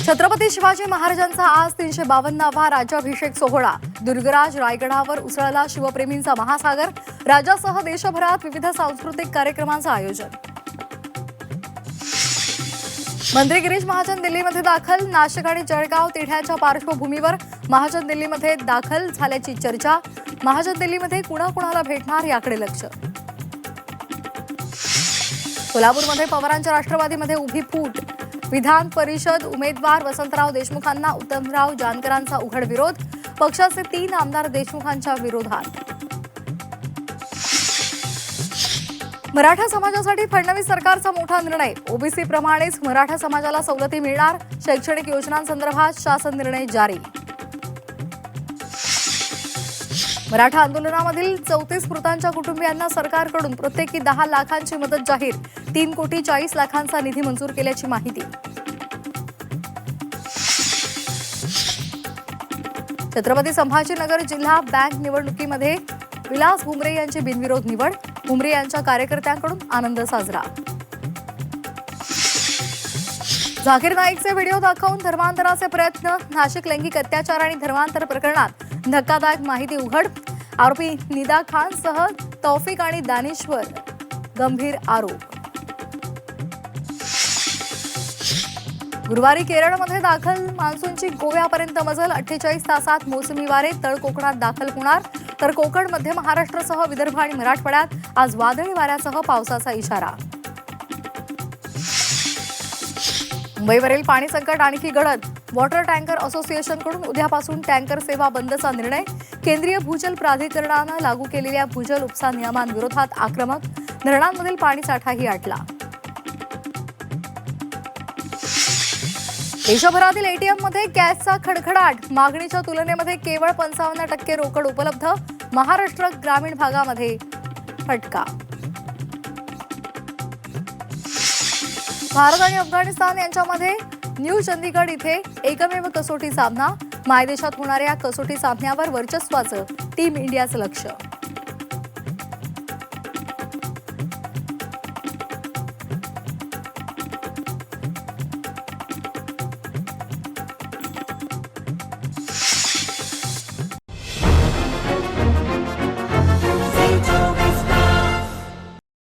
छत्रपती शिवाजी महाराजांचा आज 352वा राज्याभिषेक सोहळा। दुर्गराज रायगडावर उसळला शिवप्रेमींचा महासागर। राज्यासह देशभरात विविध सांस्कृतिक कार्यक्रमांचं आयोजन। मंत्री गिरीश महाजन दिल्लीमध्ये दाखल। नाशिक आणि जळगाव तिढ्याच्या पार्श्वभूमीवर महाजन दिल्लीमध्ये दाखल झाल्याची चर्चा। महाजन दिल्लीमध्ये कुणाकुणाला भेटणार याकडे लक्ष। सोलापूरमध्ये पवारांच्या राष्ट्रवादीमध्ये उभी फूट। विधान परिषद उमेदवार वसंतराव देशमुखांना उत्तमराव जानकरांचा उघड विरोध। पक्षाचे 3 आमदार देशमुखांच्या विरोधात। मराठा समाजासाठी फडणवीस सरकारचा मोठा निर्णय। ओबीसी प्रमाणेच मराठा समाजाला सवलती मिळणार। शैक्षणिक योजनांसंदर्भात शासन निर्णय जारी। मराठा आंदोलनामधील 34 मृतांच्या कुटुंबियांना सरकारकडून प्रत्येकी 10 लाखांची मदत जाहीर। 3,40,00,000 निधी मंजूर केल्याची माहिती। छत्रपती संभाजीनगर जिल्हा बँक निवडणुकीमध्ये विलास भुमरे यांची बिनविरोध निवड। भुमरे यांच्या कार्यकर्त्यांकडून आनंद साजरा। झाकीर नाईकचे व्हिडिओ दाखवून धर्मांतराचे प्रयत्न। नाशिक लैंगिक अत्याचार आणि धर्मांतर प्रकरणात धक्कादायक माहिती उघड। आरोपी निदा खान सह तौफिक आणि दानिश्वर गंभीर आरोप। गुरुवारी केरळमध्ये दाखल मान्सूनची गोव्यापर्यंत मजल। 48 तासात मोसमी वारे तळ कोकणात दाखल होणार, तर कोकण मध्य महाराष्ट्रासह विदर्भ आणि मराठवाड्यात आज वादळी वाऱ्यासह पावसाचा इशारा। मुंबईवरील पाणी संकट आणखी गडद। वॉटर टँकर असोसिएशनकडून उद्यापासून टँकर सेवा बंदचा निर्णय। केंद्रीय भूजल प्राधिकरणानं लागू केलेल्या भूजल उपसा नियमांविरोधात आक्रमक। धरणांमधील पाणीसाठाही आटला। देशभरातील एटीएममध्ये कॅशचा खडखडाट। मागणीच्या तुलनेमध्ये केवळ 55% रोकड उपलब्ध। महाराष्ट्र ग्रामीण भागामध्ये फटका। भारत आणि अफगाणिस्तान यांच्यामध्ये न्यू चंदीगड इथे एकमेव कसोटी सामना। मायदेशात होणाऱ्या कसोटी सामन्यावर वर्चस्वाचं टीम इंडियाचं लक्ष।